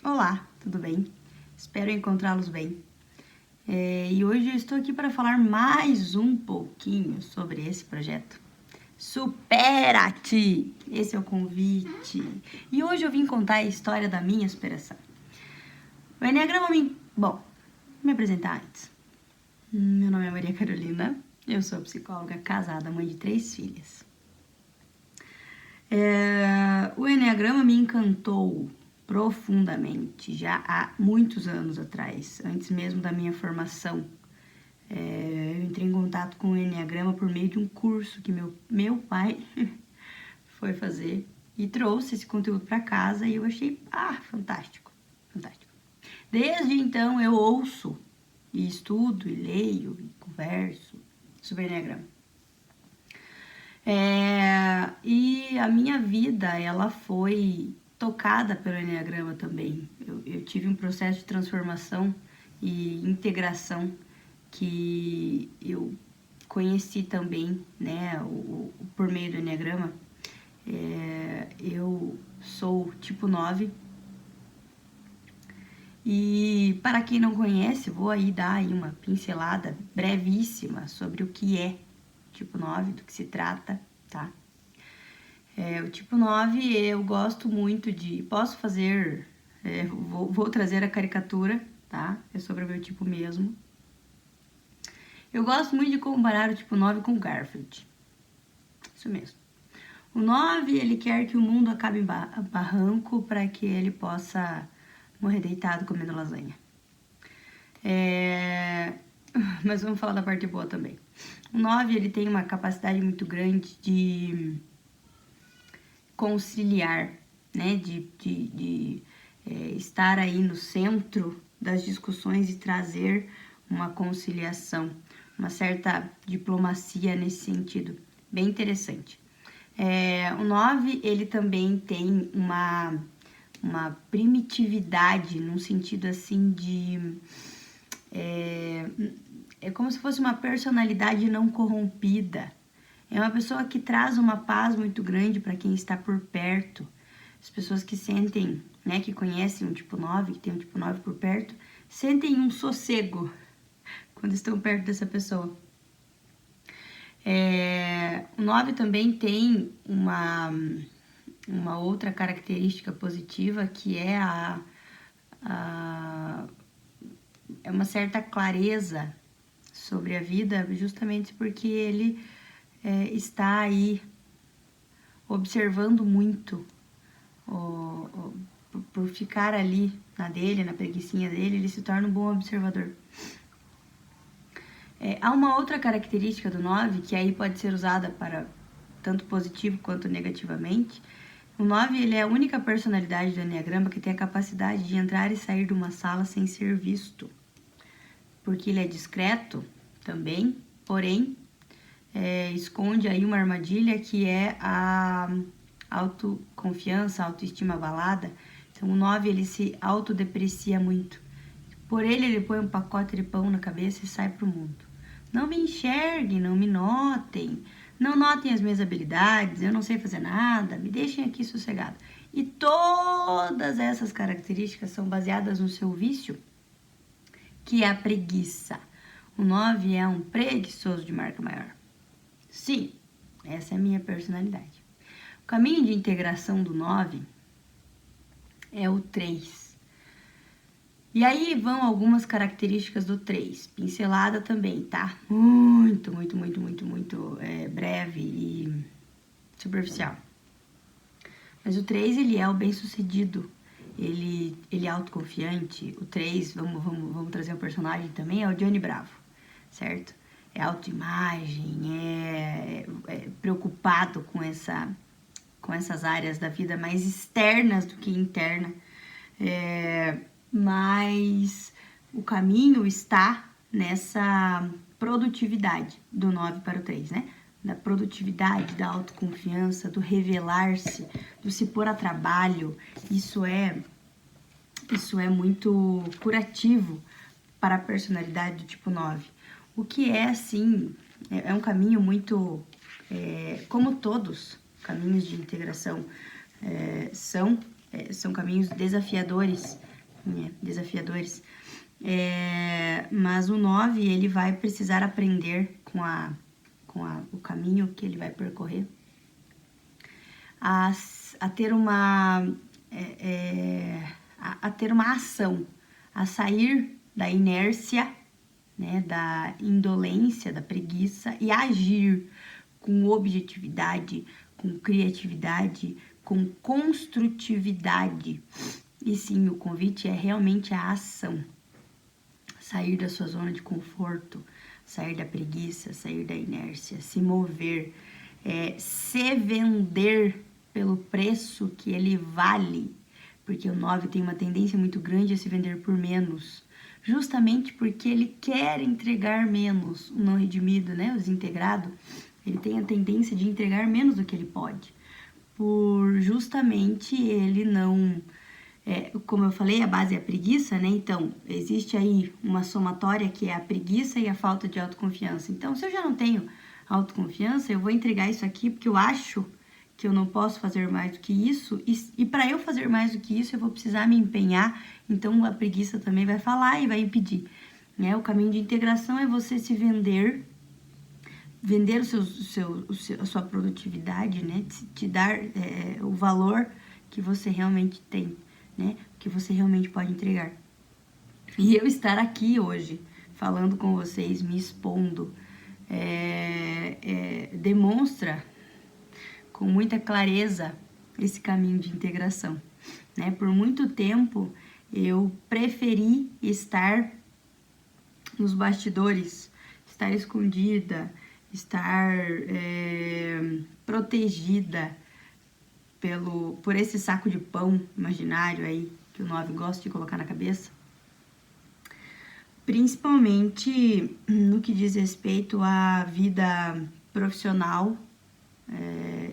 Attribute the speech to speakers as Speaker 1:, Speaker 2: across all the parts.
Speaker 1: Olá, tudo bem? Espero encontrá-los bem. E hoje eu estou aqui para falar mais um pouquinho sobre esse projeto. Supera-te! Esse é o convite. E hoje eu vim contar a história da minha superação. O Enneagrama me... Bom, vou me apresentar antes. Meu nome é Maria Carolina, eu sou psicóloga casada, mãe de 3 filhas. O Enneagrama me encantou profundamente já há muitos anos atrás, antes mesmo da minha formação. Eu entrei em contato com o Enneagrama por meio de um curso que meu pai foi fazer e trouxe esse conteúdo para casa e eu achei, fantástico, fantástico. Desde então eu ouço e estudo e leio e converso sobre Enneagrama. E a minha vida, ela foi tocada pelo Enneagrama também. Eu tive um processo de transformação e integração que eu conheci também, né, por meio do Enneagrama. Eu sou tipo 9. E para quem não conhece, vou aí dar aí uma pincelada brevíssima sobre o que é tipo 9, do que se trata, tá? O tipo 9 eu gosto muito de... Posso fazer... vou trazer a caricatura, tá? É sobre o meu tipo mesmo. Eu gosto muito de comparar o tipo 9 com o Garfield. Isso mesmo. O 9, ele quer que o mundo acabe em barranco para que ele possa morrer deitado comendo lasanha. Mas vamos falar da parte boa também. O 9, ele tem uma capacidade muito grande de conciliar, né? De estar aí no centro das discussões e trazer uma conciliação, uma certa diplomacia nesse sentido. Bem interessante. O 9, ele também tem uma primitividade, num sentido assim de... É como se fosse uma personalidade não corrompida. É uma pessoa que traz uma paz muito grande para quem está por perto. As pessoas que sentem, né, que conhecem um tipo 9, que tem um tipo 9 por perto, sentem um sossego quando estão perto dessa pessoa. O 9 também tem uma outra característica positiva que é é uma certa clareza sobre a vida, justamente porque ele está aí observando muito, por ficar ali na dele, na preguicinha dele, ele se torna um bom observador. Há uma outra característica do 9 que aí pode ser usada para tanto positivo quanto negativamente. O 9, ele é a única personalidade do Enneagrama que tem a capacidade de entrar e sair de uma sala sem ser visto. Porque ele é discreto também, porém, esconde aí uma armadilha que é a autoconfiança, a autoestima abalada. Então, o 9, ele se autodeprecia muito. Por ele põe um pacote de pão na cabeça e sai pro mundo. Não me enxerguem, não me notem, não notem as minhas habilidades, eu não sei fazer nada, me deixem aqui sossegado. E todas essas características são baseadas no seu vício, que é a preguiça. O 9 é um preguiçoso de marca maior. Sim, essa é a minha personalidade. O caminho de integração do 9 é o 3. E aí vão algumas características do 3, pincelada também, tá? Muito breve e superficial. Mas o 3, ele é o bem-sucedido, ele é autoconfiante. O 3, vamos trazer um personagem também, é o Johnny Bravo, certo? É autoimagem, é preocupado com essas áreas da vida mais externas do que interna. Mas o caminho está nessa produtividade do 9 para o 3, né? Da produtividade, da autoconfiança, do revelar-se, do se pôr a trabalho. Isso é muito curativo para a personalidade do tipo 9. O que é, assim, é um caminho muito... como todos caminhos de integração são caminhos desafiadores, desafiadores. Mas o 9, ele vai precisar aprender com o caminho que ele vai percorrer a ter uma ação, a sair da inércia, né, da indolência, da preguiça e agir com objetividade, com criatividade, com construtividade. E sim, o convite é realmente a ação. Sair da sua zona de conforto, sair da preguiça, sair da inércia, se mover, se vender pelo preço que ele vale, porque o 9 tem uma tendência muito grande a se vender por menos, justamente porque ele quer entregar menos. O não redimido, né, o desintegrado, ele tem a tendência de entregar menos do que ele pode, por justamente ele não... como eu falei, a base é a preguiça, né? Então, existe aí uma somatória que é a preguiça e a falta de autoconfiança. Então, se eu já não tenho autoconfiança, eu vou entregar isso aqui porque eu acho que eu não posso fazer mais do que isso. E para eu fazer mais do que isso, eu vou precisar me empenhar. Então, a preguiça também vai falar e vai impedir, né? O caminho de integração é você se vender a sua produtividade, né? Te dar o valor que você realmente tem, né? Que você realmente pode entregar. E eu estar aqui hoje, falando com vocês, me expondo, demonstra com muita clareza esse caminho de integração, né? Por muito tempo, eu preferi estar nos bastidores, estar escondida, estar protegida por esse saco de pão imaginário aí que o 9 gosta de colocar na cabeça, principalmente no que diz respeito à vida profissional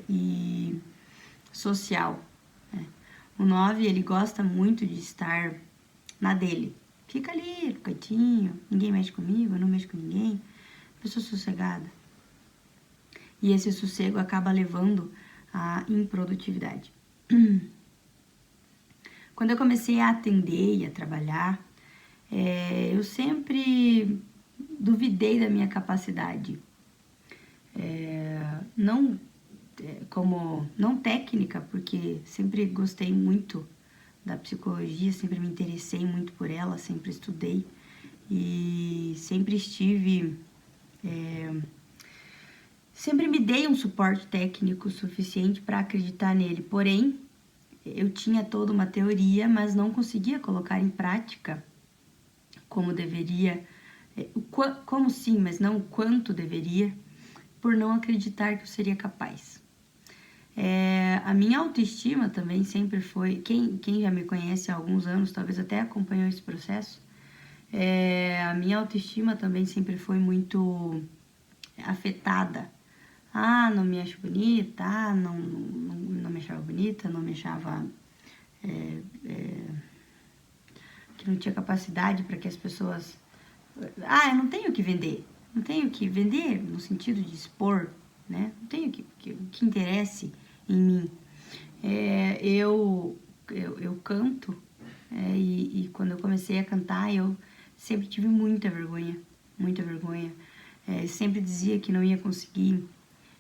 Speaker 1: e social. O 9, ele gosta muito de estar na dele. Fica ali, quietinho, ninguém mexe comigo, eu não mexo com ninguém, pessoa sossegada. E esse sossego acaba levando à improdutividade. Quando eu comecei a atender e a trabalhar, eu sempre duvidei da minha capacidade. Não técnica, porque sempre gostei muito da psicologia, sempre me interessei muito por ela, sempre estudei e sempre sempre me dei um suporte técnico suficiente para acreditar nele. Porém, eu tinha toda uma teoria, mas não conseguia colocar em prática como deveria, como sim, mas não o quanto deveria, por não acreditar que eu seria capaz. A minha autoestima também sempre foi... Quem já me conhece há alguns anos, talvez até acompanhou esse processo. A minha autoestima também sempre foi muito afetada. Não me acho bonita, não me achava bonita, não me achava... que não tinha capacidade para que as pessoas... eu não tenho que vender. Não tenho que vender no sentido de expor, né? Não tenho que interesse em mim. Eu canto, e quando eu comecei a cantar, eu sempre tive muita vergonha. Sempre dizia que não ia conseguir,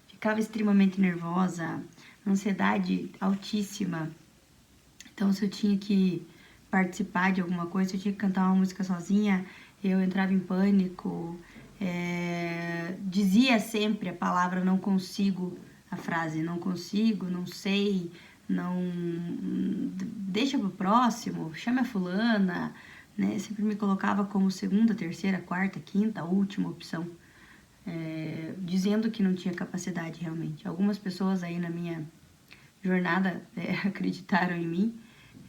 Speaker 1: ficava extremamente nervosa, ansiedade altíssima. Então, se eu tinha que participar de alguma coisa, se eu tinha que cantar uma música sozinha, eu entrava em pânico, dizia sempre a palavra não consigo, a frase não consigo, não sei, não, deixa pro próximo, chame a fulana, né? Sempre me colocava como segunda, terceira, quarta, quinta, última opção, dizendo que não tinha capacidade realmente. Algumas pessoas aí na minha jornada acreditaram em mim,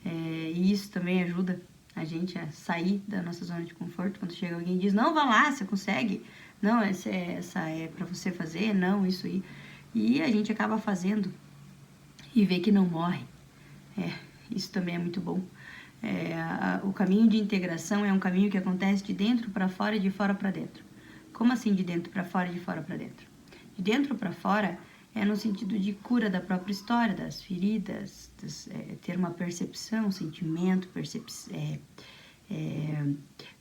Speaker 1: e isso também ajuda a gente a sair da nossa zona de conforto. Quando chega alguém e diz, não, vá lá, você consegue, não, essa é pra você fazer, não, isso aí. E a gente acaba fazendo e vê que não morre. Isso também é muito bom. O caminho de integração é um caminho que acontece de dentro para fora e de fora para dentro. Como assim de dentro para fora e de fora para dentro? De dentro para fora é no sentido de cura da própria história, das feridas, ter uma percepção, sentimento,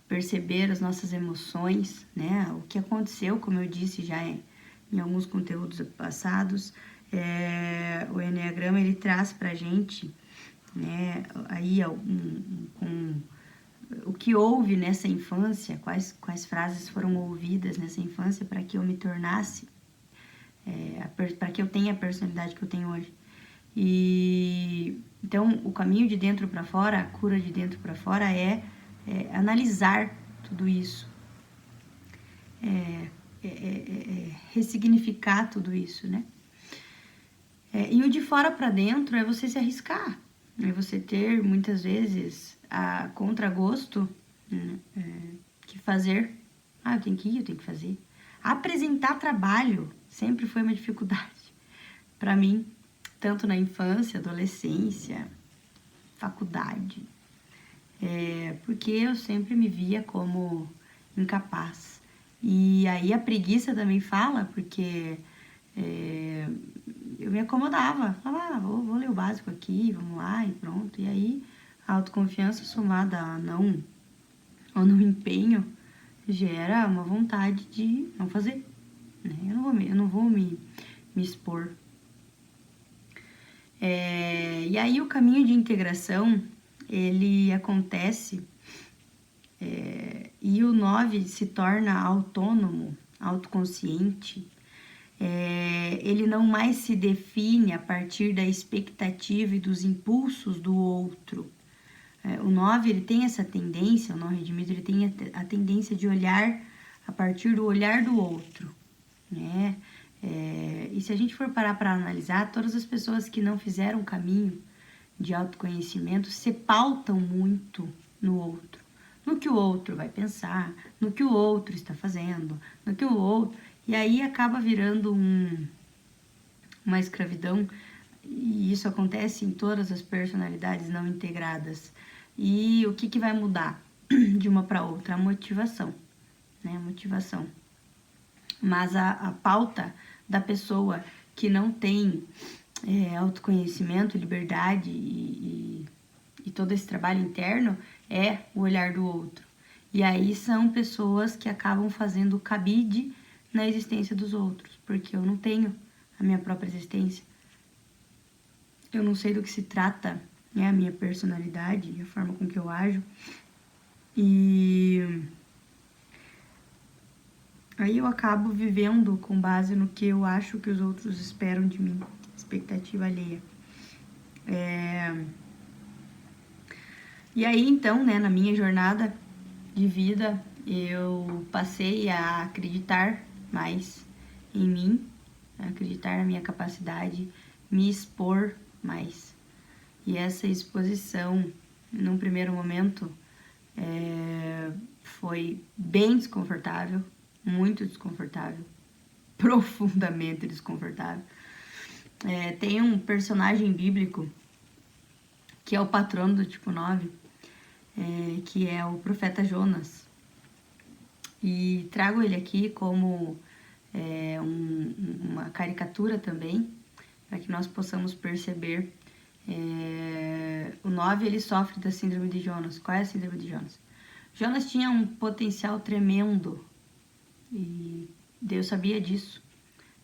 Speaker 1: perceber as nossas emoções, né? O que aconteceu, como eu disse já em alguns conteúdos passados, o Enneagrama ele traz pra gente, né, aí o que houve nessa infância, quais frases foram ouvidas nessa infância para que eu me tornasse, para que eu tenha a personalidade que eu tenho hoje. E então o caminho de dentro para fora, a cura de dentro para fora é analisar tudo isso, ressignificar tudo isso, né? E o de fora para dentro é você se arriscar, é você ter muitas vezes a contragosto, que fazer. Eu tenho que ir, eu tenho que fazer. Apresentar trabalho sempre foi uma dificuldade para mim, tanto na infância, adolescência, faculdade, porque eu sempre me via como incapaz. E aí a preguiça também fala, porque eu me acomodava, falava, vou ler o básico aqui, vamos lá e pronto. E aí a autoconfiança somada ao não empenho gera uma vontade de não fazer, né? Eu não vou me expor. E aí o caminho de integração, ele acontece e o 9 se torna autônomo, autoconsciente. Ele não mais se define a partir da expectativa e dos impulsos do outro. O 9, ele tem essa tendência, o 9 redimido, ele tem a tendência de olhar a partir do olhar do outro, né? E se a gente for parar para analisar, todas as pessoas que não fizeram o caminho de autoconhecimento se pautam muito no outro, no que o outro vai pensar, no que o outro está fazendo, no que o outro... E aí acaba virando uma escravidão, e isso acontece em todas as personalidades não integradas. E o que vai mudar de uma para outra? A motivação, né? A motivação. Mas a pauta da pessoa que não tem autoconhecimento, liberdade e todo esse trabalho interno é o olhar do outro. E aí são pessoas que acabam fazendo cabide na existência dos outros, porque eu não tenho a minha própria existência. Eu não sei do que se trata, né, a minha personalidade e a forma com que eu ajo. E aí eu acabo vivendo com base no que eu acho que os outros esperam de mim, expectativa alheia. E aí, então, né, na minha jornada de vida, eu passei a acreditar mais em mim, a acreditar na minha capacidade, me expor mais. E essa exposição, num primeiro momento, foi bem desconfortável, muito desconfortável, profundamente desconfortável. Tem um personagem bíblico que é o patrono do tipo 9, que é o profeta Jonas. E trago ele aqui como uma caricatura também, para que nós possamos perceber. O 9, ele sofre da síndrome de Jonas. Qual é a síndrome de Jonas? Jonas tinha um potencial tremendo e Deus sabia disso.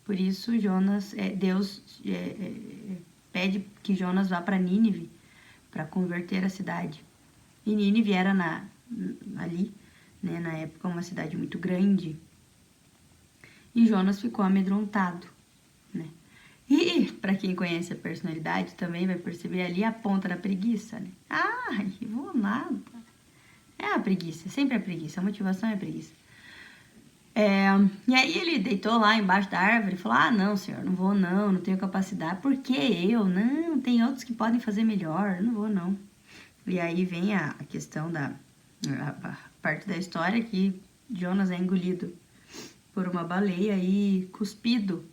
Speaker 1: Por isso, Deus pede que Jonas vá para Nínive para converter a cidade. E Nínive era ali, né, na época, uma cidade muito grande. E Jonas ficou amedrontado, né? E para quem conhece a personalidade também vai perceber ali a ponta da preguiça, né? Vou nada. É a preguiça, sempre a preguiça, a motivação é a preguiça. E aí ele deitou lá embaixo da árvore e falou: não, senhor, não vou não tenho capacidade. Por que eu? Não, tem outros que podem fazer melhor, não vou não. E aí vem a questão a parte da história que Jonas é engolido por uma baleia e cuspido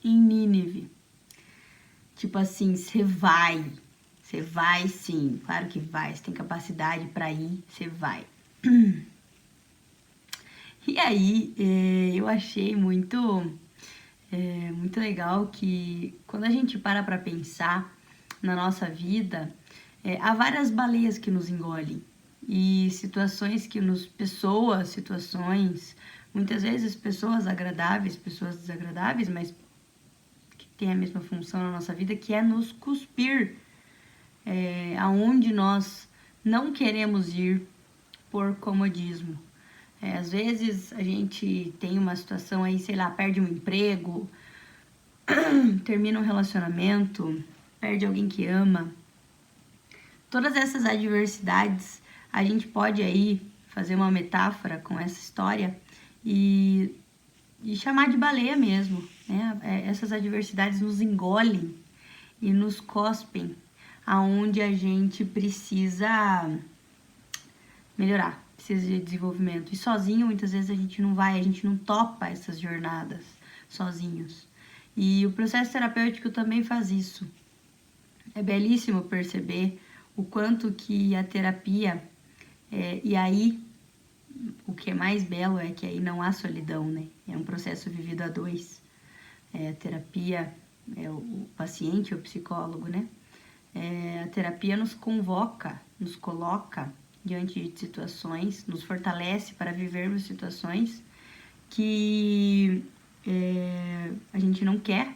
Speaker 1: em Nínive. Tipo assim, você vai sim, claro que vai, você tem capacidade para ir, você vai. E aí eu achei muito É muito legal que quando a gente para pensar na nossa vida, há várias baleias que nos engolem e situações que nos... situações, muitas vezes pessoas agradáveis, pessoas desagradáveis, mas que têm a mesma função na nossa vida, que é nos cuspir aonde nós não queremos ir por comodismo. Às vezes a gente tem uma situação aí, sei lá, perde um emprego, termina um relacionamento, perde alguém que ama. Todas essas adversidades, a gente pode aí fazer uma metáfora com essa história e chamar de baleia mesmo, né? Essas adversidades nos engolem e nos cospem, aonde a gente precisa melhorar, precisa de desenvolvimento. E sozinho, muitas vezes, a gente não topa essas jornadas sozinhos. E o processo terapêutico também faz isso. É belíssimo perceber o quanto que a terapia, e aí, o que é mais belo é que aí não há solidão, né? É um processo vivido a dois. A terapia, o paciente, o psicólogo, né? A terapia nos convoca, nos coloca diante de situações, nos fortalece para vivermos situações que a gente não quer,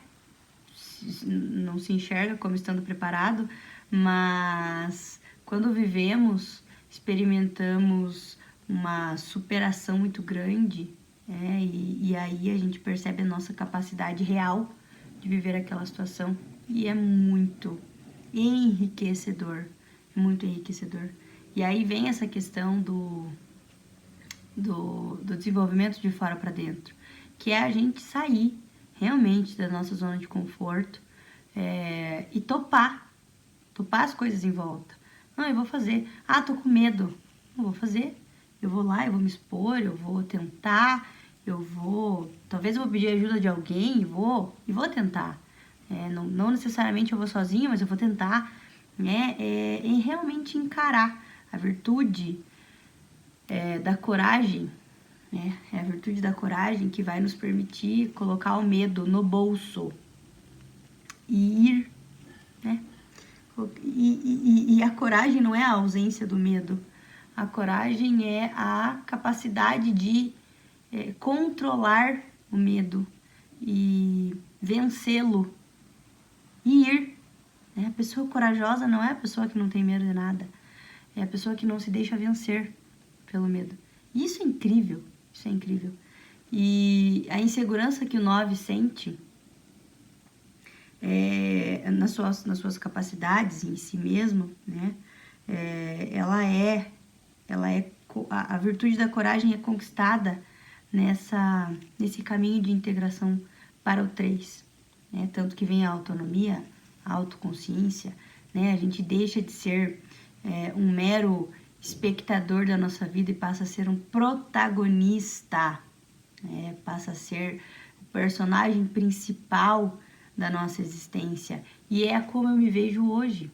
Speaker 1: não se enxerga como estando preparado, mas quando vivemos, experimentamos uma superação muito grande, e aí a gente percebe a nossa capacidade real de viver aquela situação, e é muito enriquecedor, muito enriquecedor. E aí vem essa questão do desenvolvimento de fora para dentro, que é a gente sair realmente da nossa zona de conforto e topar as coisas em volta. Não, eu vou fazer. Ah, tô com medo. Não vou fazer. Eu vou lá, eu vou me expor, eu vou tentar, talvez eu vou pedir ajuda de alguém e vou tentar. Não necessariamente eu vou sozinho, mas eu vou tentar, né? Em realmente encarar a virtude da coragem, né? É a virtude da coragem que vai nos permitir colocar o medo no bolso e ir, né? E a coragem não é a ausência do medo. A coragem é a capacidade de controlar o medo e vencê-lo e ir. A pessoa corajosa não é a pessoa que não tem medo de nada. É a pessoa que não se deixa vencer pelo medo. E isso é incrível. Isso é incrível. E a insegurança que o 9 sente nas suas capacidades em si mesmo, né? A virtude da coragem é conquistada nesse caminho de integração para o 3, né? Tanto que vem a autonomia, a autoconsciência, né? A gente deixa de ser um mero espectador da nossa vida e passa a ser um protagonista, né? Passa a ser o personagem principal da nossa existência. E é como eu me vejo hoje,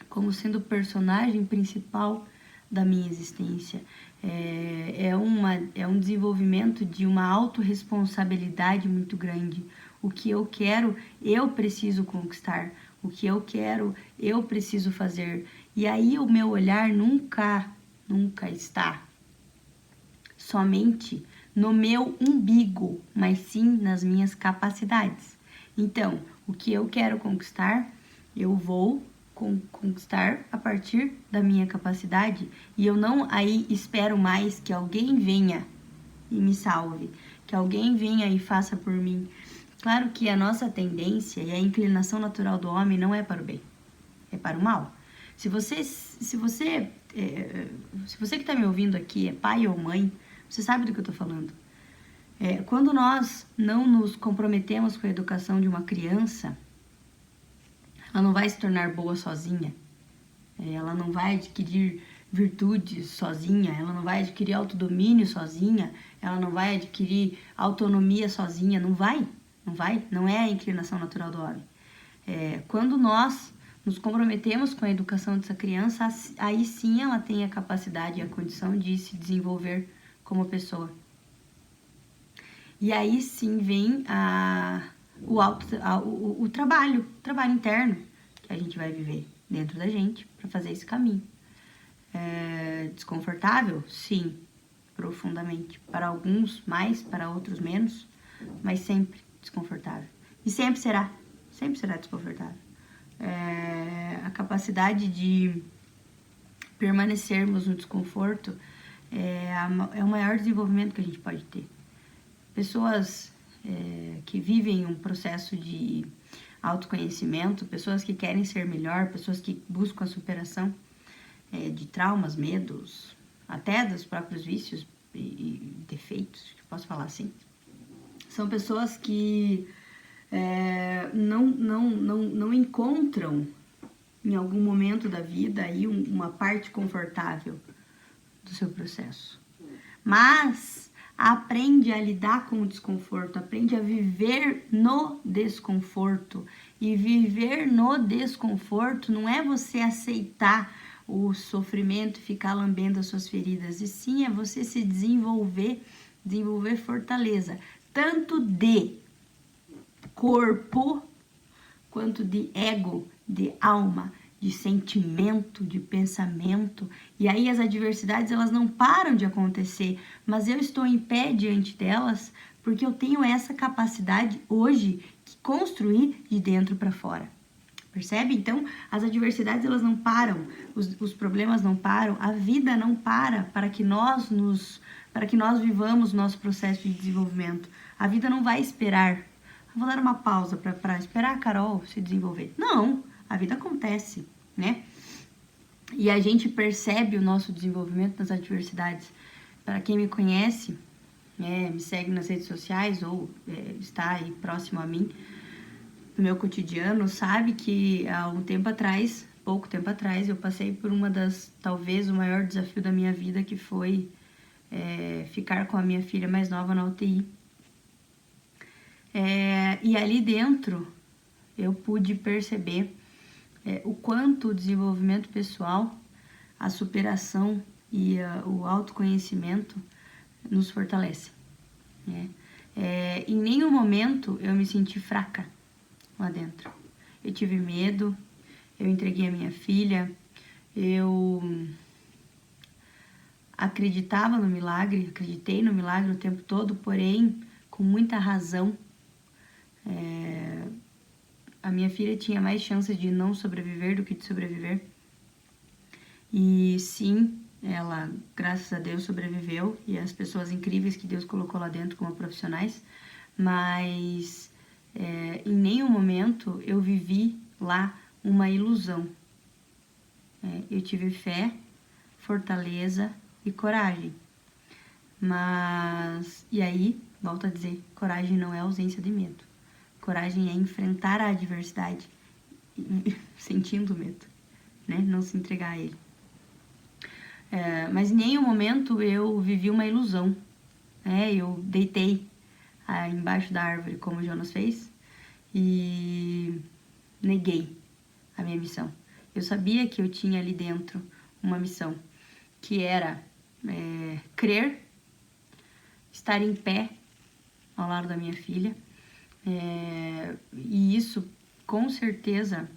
Speaker 1: como sendo o personagem principal da minha existência. É um desenvolvimento de uma autorresponsabilidade muito grande. O que eu quero, eu preciso conquistar. O que eu quero, eu preciso fazer. E aí o meu olhar nunca está somente no meu umbigo, mas sim nas minhas capacidades. Então, o que eu quero conquistar, eu vou conquistar a partir da minha capacidade, e eu não aí espero mais que alguém venha e me salve, que alguém venha e faça por mim. Claro que a nossa tendência e a inclinação natural do homem não é para o bem, é para o mal. Se você que está me ouvindo aqui é pai ou mãe, você sabe do que eu estou falando. Quando nós não nos comprometemos com a educação de uma criança, ela não vai se tornar boa sozinha. Ela não vai adquirir virtudes sozinha, ela não vai adquirir autodomínio sozinha, ela não vai adquirir autonomia sozinha, não é a inclinação natural do homem. Quando nós nos comprometemos com a educação dessa criança, aí sim ela tem a capacidade e a condição de se desenvolver como pessoa. E aí sim vem o trabalho interno que a gente vai viver dentro da gente para fazer esse caminho. É desconfortável? Sim, profundamente. Para alguns mais, para outros menos, mas sempre desconfortável. E sempre será desconfortável. A capacidade de permanecermos no desconforto é o maior desenvolvimento que a gente pode ter. Pessoas que vivem um processo de autoconhecimento, pessoas que querem ser melhor, pessoas que buscam a superação de traumas, medos, até dos próprios vícios e defeitos, que posso falar assim. São pessoas que não encontram em algum momento da vida aí uma parte confortável do seu processo. Mas aprende a lidar com o desconforto, aprende a viver no desconforto. E viver no desconforto não é você aceitar o sofrimento e ficar lambendo as suas feridas, e sim é você se desenvolver fortaleza, tanto de corpo quanto de ego, de alma, de sentimento, de pensamento. E aí as adversidades, elas não param de acontecer, mas eu estou em pé diante delas porque eu tenho essa capacidade hoje de construir de dentro para fora. Percebe? Então, as adversidades, elas não param, os problemas não param, a vida não para que nós vivamos nosso processo de desenvolvimento. A vida não vai esperar. Vou dar uma pausa para esperar a Carol se desenvolver. Não, a vida acontece, né? E a gente percebe o nosso desenvolvimento nas adversidades. Para quem me conhece, me segue nas redes sociais ou está aí próximo a mim, no meu cotidiano, sabe que há pouco tempo atrás, eu passei por talvez o maior desafio da minha vida, que foi ficar com a minha filha mais nova na UTI. E ali dentro eu pude perceber o quanto o desenvolvimento pessoal, a superação e o autoconhecimento nos fortalece. Né? Em nenhum momento eu me senti fraca lá dentro. Eu tive medo, eu entreguei a minha filha, eu acreditei no milagre o tempo todo, porém, com muita razão. A minha filha tinha mais chances de não sobreviver do que de sobreviver. E sim, ela, graças a Deus, sobreviveu, e as pessoas incríveis que Deus colocou lá dentro como profissionais, mas em nenhum momento eu vivi lá uma ilusão. Eu tive fé, fortaleza e coragem. E aí, volto a dizer, coragem não é ausência de medo. Coragem é enfrentar a adversidade sentindo medo, né? Não se entregar a ele. Mas em nenhum momento eu vivi uma ilusão. Eu deitei embaixo da árvore, como Jonas fez, e neguei a minha missão. Eu sabia que eu tinha ali dentro uma missão, que era crer, estar em pé ao lado da minha filha, e isso, com certeza,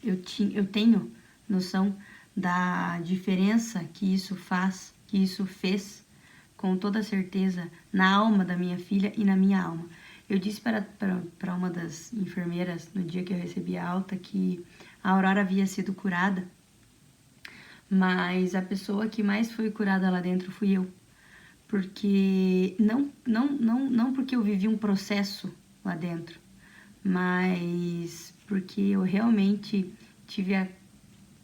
Speaker 1: eu tenho noção da diferença que isso fez, com toda certeza, na alma da minha filha e na minha alma. Eu disse para uma das enfermeiras, no dia que eu recebi a alta, que a Aurora havia sido curada, mas a pessoa que mais foi curada lá dentro fui eu. Porque não porque eu vivi um processo lá dentro, mas porque eu realmente tive a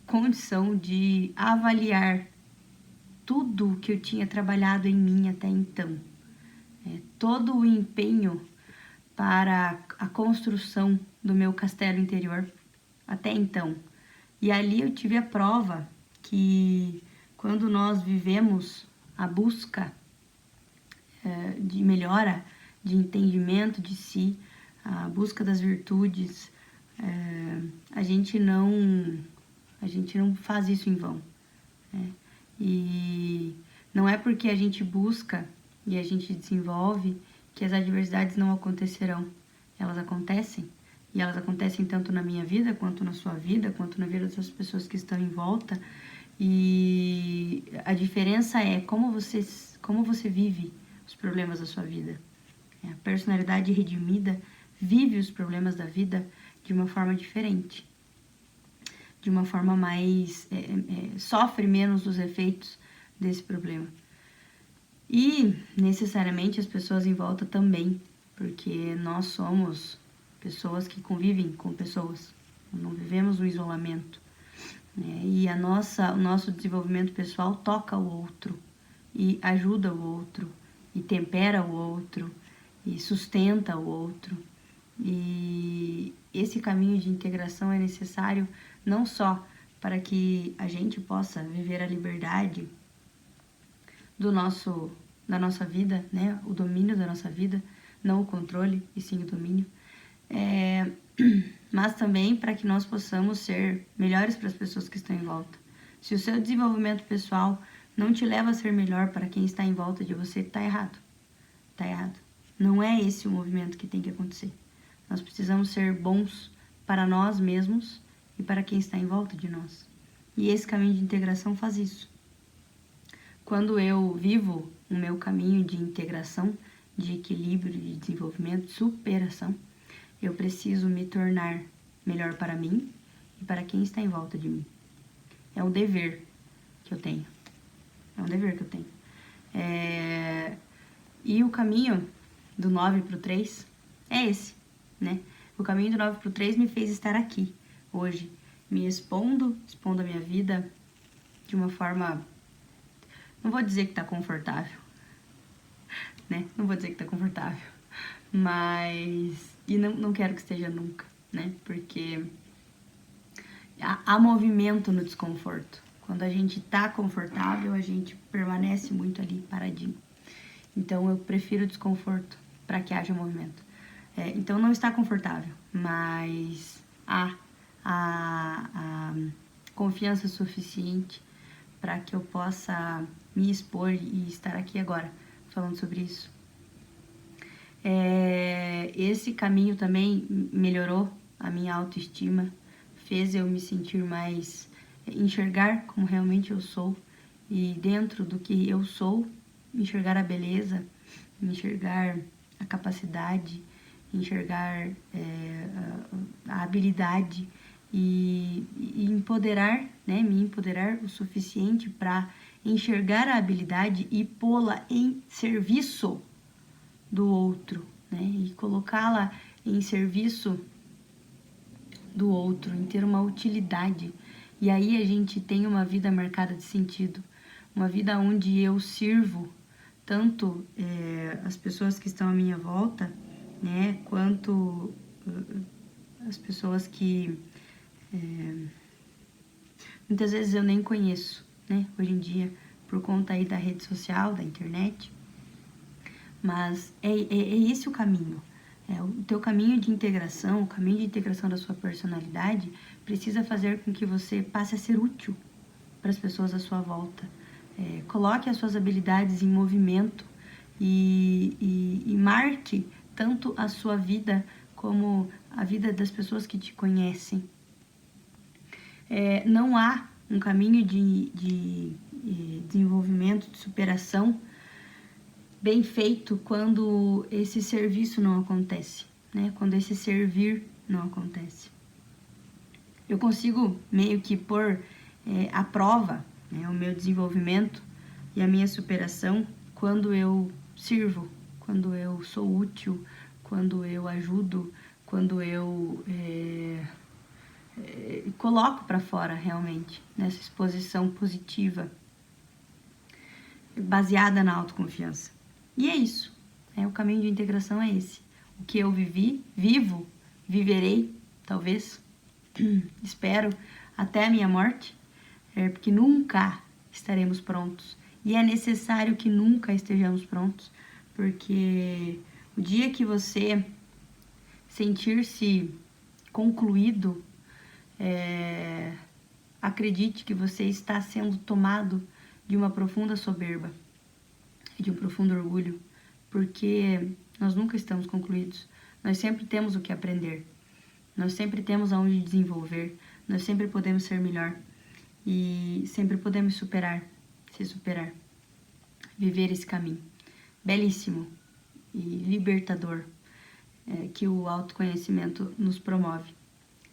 Speaker 1: condição de avaliar tudo que eu tinha trabalhado em mim até então. Todo o empenho para a construção do meu castelo interior até então. E ali eu tive a prova que quando nós vivemos a busca de melhora, de entendimento de si, a busca das virtudes, a gente não faz isso em vão. E não é porque a gente busca e a gente desenvolve que as adversidades não acontecerão. Elas acontecem. E elas acontecem tanto na minha vida, quanto na sua vida, quanto na vida das pessoas que estão em volta. E a diferença é como você vive os problemas da sua vida. A personalidade redimida vive os problemas da vida de uma forma diferente. De uma forma mais... sofre menos dos efeitos desse problema. E, necessariamente, as pessoas em volta também. Porque nós somos pessoas que convivem com pessoas. Não vivemos no isolamento. E o nosso desenvolvimento pessoal toca o outro. E ajuda o outro. E tempera o outro. E sustenta o outro. E esse caminho de integração é necessário não só para que a gente possa viver a liberdade da nossa vida, né? O domínio da nossa vida, não o controle, e sim o domínio. Mas também para que nós possamos ser melhores para as pessoas que estão em volta. Se o seu desenvolvimento pessoal não te leva a ser melhor para quem está em volta de você, está errado. Está errado. Não é esse o movimento que tem que acontecer. Nós precisamos ser bons para nós mesmos e para quem está em volta de nós. E esse caminho de integração faz isso. Quando eu vivo o meu caminho de integração, de equilíbrio, de desenvolvimento, de superação, eu preciso me tornar melhor para mim e para quem está em volta de mim. É um dever que eu tenho. É um dever que eu tenho. E o caminho do 9 para o 3 é esse, né? O caminho do 9 para o 3 me fez estar aqui, hoje, me expondo a minha vida de uma forma... Não vou dizer que tá confortável, né? Não vou dizer que tá confortável, mas... E não quero que esteja nunca, né? Porque há movimento no desconforto. Quando a gente tá confortável, a gente permanece muito ali paradinho. Então, eu prefiro o desconforto para que haja movimento. Então, não está confortável, mas há confiança suficiente para que eu possa me expor e estar aqui agora falando sobre isso. Esse caminho também melhorou a minha autoestima, fez eu me sentir mais, enxergar como realmente eu sou, e dentro do que eu sou, enxergar a beleza, enxergar a capacidade, enxergar a habilidade e empoderar, né, me empoderar o suficiente para enxergar a habilidade e pô-la em serviço do outro, né, e colocá-la em serviço do outro, em ter uma utilidade. E aí a gente tem uma vida marcada de sentido, uma vida onde eu sirvo tanto as pessoas que estão à minha volta, né, quanto as pessoas que muitas vezes eu nem conheço, né, hoje em dia, por conta aí da rede social, da internet. Mas é esse o caminho. O teu caminho de integração, o caminho de integração da sua personalidade precisa fazer com que você passe a ser útil para as pessoas à sua volta. Coloque as suas habilidades em movimento e marque tanto a sua vida como a vida das pessoas que te conhecem. Não há um caminho de desenvolvimento, de superação bem feito quando esse serviço não acontece, né? Quando esse servir não acontece. Eu consigo meio que pôr à prova, né, o meu desenvolvimento e a minha superação quando eu sirvo, quando eu sou útil, quando eu ajudo, quando eu coloco para fora realmente nessa exposição positiva, baseada na autoconfiança. E é isso. O caminho de integração é esse. O que eu vivo, viverei, talvez, espero, até a minha morte, porque nunca estaremos prontos. E é necessário que nunca estejamos prontos, porque o dia que você sentir-se concluído, acredite que você está sendo tomado de uma profunda soberba, de um profundo orgulho, porque Nós nunca estamos concluídos. Nós sempre temos o que aprender. Nós sempre temos aonde desenvolver. Nós sempre podemos ser melhor. E sempre podemos se superar. Viver esse caminho belíssimo e libertador que o autoconhecimento nos promove.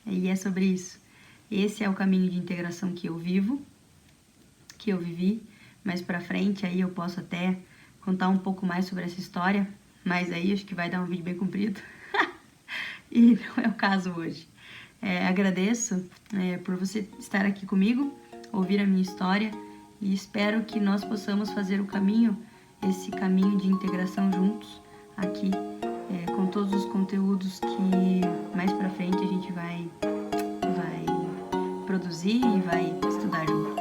Speaker 1: E é sobre isso. Esse é o caminho de integração que eu vivo, que eu vivi. Mais pra frente aí eu posso até contar um pouco mais sobre essa história, mas aí acho que vai dar um vídeo bem comprido. E não é o caso hoje. Agradeço por você estar aqui comigo, ouvir a minha história, e espero que nós possamos fazer o caminho, esse caminho de integração juntos aqui, com todos os conteúdos que mais pra frente a gente vai produzir e vai estudar junto.